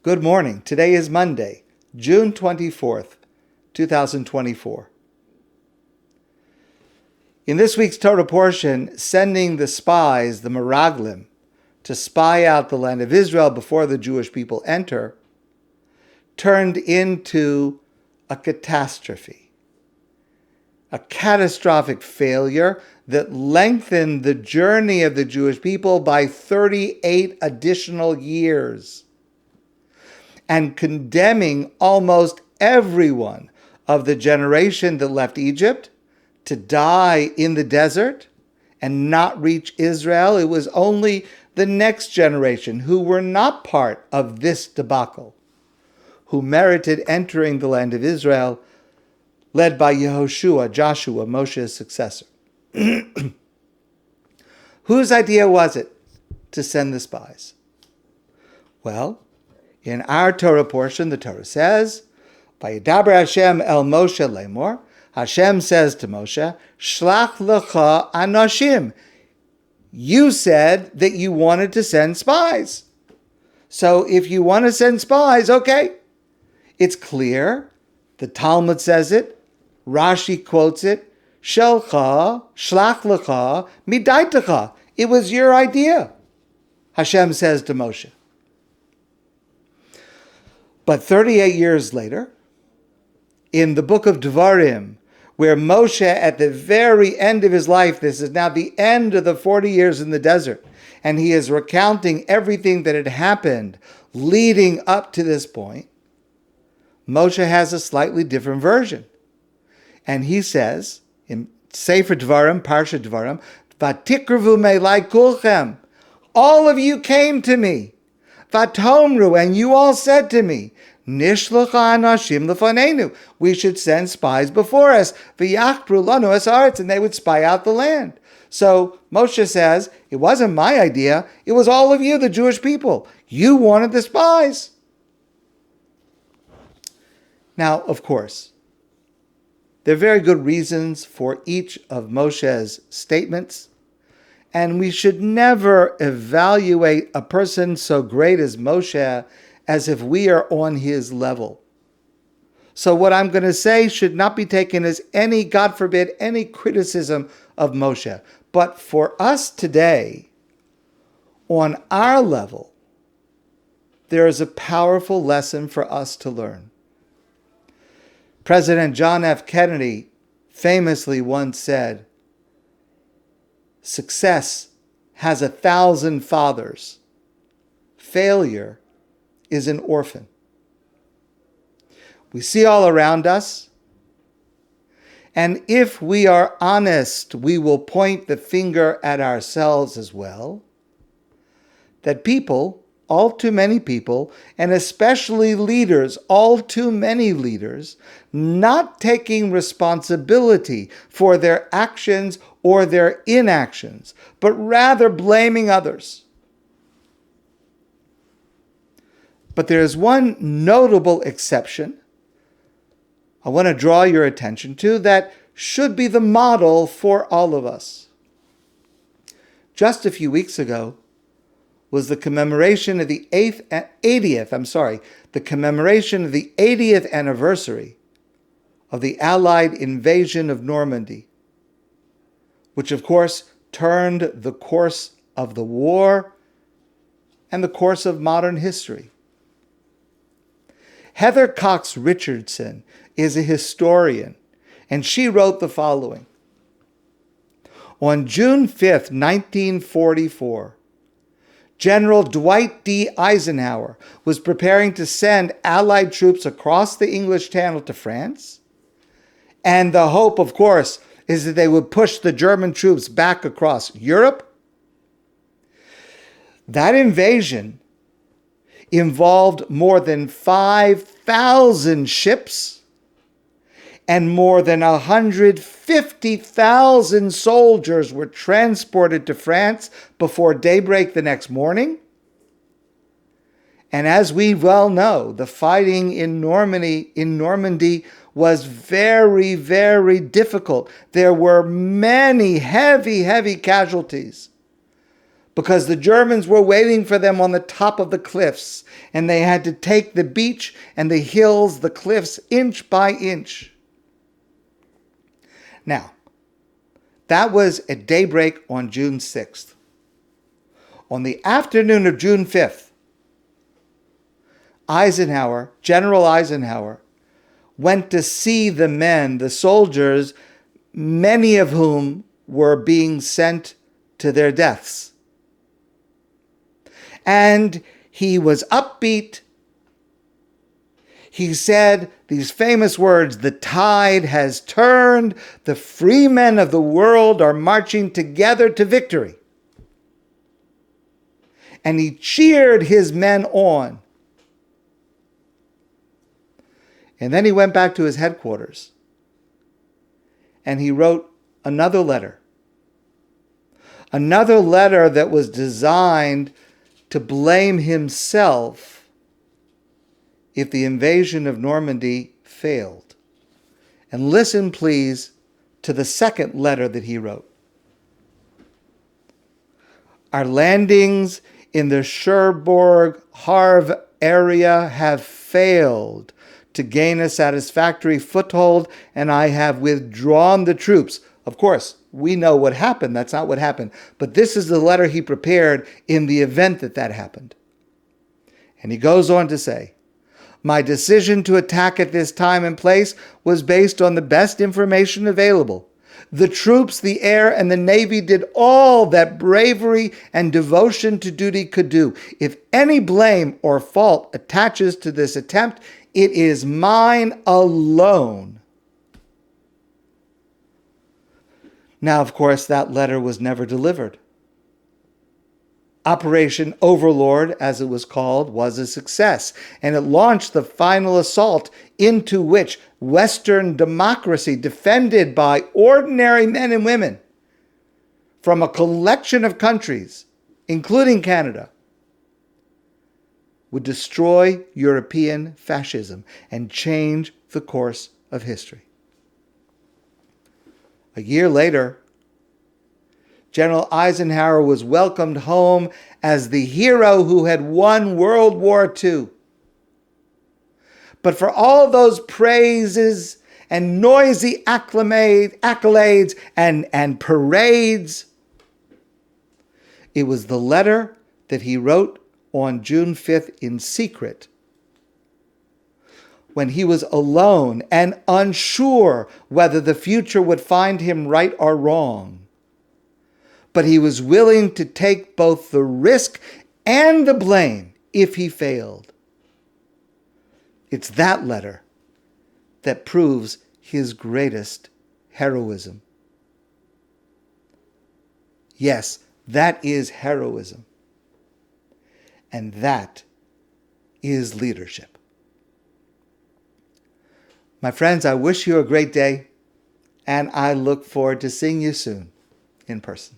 Good morning. Today is Monday, June 24th, 2024. In this week's Torah portion, sending the spies, the Meraglim, to spy out the land of Israel before the Jewish people enter, turned into a catastrophe, a catastrophic failure that lengthened the journey of the Jewish people by 38 additional years, and condemning almost everyone of the generation that left Egypt to die in the desert and not reach Israel. It was only the next generation who were not part of this debacle who merited entering the land of Israel, led by Yehoshua, Joshua, Moshe's successor. Whose idea was it to send the spies? Well, in our Torah portion, the Torah says, "Vayidaber Hashem el Moshe lemor." Hashem says to Moshe, "Shlach lecha anoshim." You said that you wanted to send spies. So if you want to send spies, okay. It's clear. The Talmud says it. Rashi quotes it. Shelcha, shlach lecha, midaitecha. It was your idea, Hashem says to Moshe. But 38 years later, in the book of Devarim, where Moshe, at the very end of his life, this is now the end of the 40 years in the desert, and he is recounting everything that had happened leading up to this point, Moshe has a slightly different version. And he says, in Sefer Devarim, Parsha Devarim, "Vatikravu me'elai kulchem." All of you came to me. Vatomru, and you all said to me, "Nishlocha anashim lefanenu." We should send spies before us. V'yachpru lanu es haaretz, and they would spy out the land. So Moshe says, it wasn't my idea. It was all of you, the Jewish people. You wanted the spies. Now, of course, there are very good reasons for each of Moshe's statements, and we should never evaluate a person so great as Moshe as if we are on his level. So what I'm going to say should not be taken as any, God forbid, any criticism of Moshe. But for us today, on our level, there is a powerful lesson for us to learn. President John F. Kennedy famously once said, "Success has 1,000 fathers. Failure is an orphan." We see all around us, and if we are honest, we will point the finger at ourselves as well, that people, all too many people, and especially leaders, all too many leaders, not taking responsibility for their actions or their inactions, but rather blaming others. But there is one notable exception I want to draw your attention to that should be the model for all of us. Just a few weeks ago was the commemoration of the 80th anniversary of the Allied invasion of Normandy, which of course turned the course of the war and the course of modern history. Heather Cox Richardson is a historian, and she wrote the following. On June 5th, 1944, General Dwight D. Eisenhower was preparing to send Allied troops across the English Channel to France, and the hope, of course, is that they would push the German troops back across Europe. That invasion involved more than 5,000 ships and more than 150,000 soldiers were transported to France before daybreak the next morning. And as we well know, the fighting in Normandy was very, very difficult. There were many heavy casualties. because the Germans were waiting for them on the top of the cliffs, and they had to take the beach and the hills, the cliffs, inch by inch. Now, that was at daybreak on June 6th. On the afternoon of June 5th, Eisenhower, General Eisenhower, went to see the men, the soldiers, many of whom were being sent to their deaths. And he was upbeat. He said these famous words, "The tide has turned. The free men of the world are marching together to victory." And he cheered his men on. And then he went back to his headquarters and he wrote another letter. Another letter that was designed to blame himself if the invasion of Normandy failed. And listen, please, to the second letter that he wrote. "Our landings in the Cherbourg Havre area have failed to gain a satisfactory foothold, and I have withdrawn the troops." Of course, we know what happened. That's not what happened. But this is the letter he prepared in the event that that happened. And he goes on to say, "My decision to attack at this time and place was based on the best information available. The troops, the air, and the Navy did all that bravery and devotion to duty could do. If any blame or fault attaches to this attempt, it is mine alone." Now, of course, that letter was never delivered. Operation Overlord, as it was called, was a success, and it launched the final assault into which Western democracy, defended by ordinary men and women from a collection of countries, including Canada, would destroy European fascism and change the course of history. A year later, General Eisenhower was welcomed home as the hero who had won World War II. But for all those praises and noisy accolades and parades, it was the letter that he wrote on June 5th in secret, when he was alone and unsure whether the future would find him right or wrong. But he was willing to take both the risk and the blame if he failed. It's that letter that proves his greatest heroism. Yes, that is heroism. And that is leadership. My friends, I wish you a great day, and I look forward to seeing you soon in person.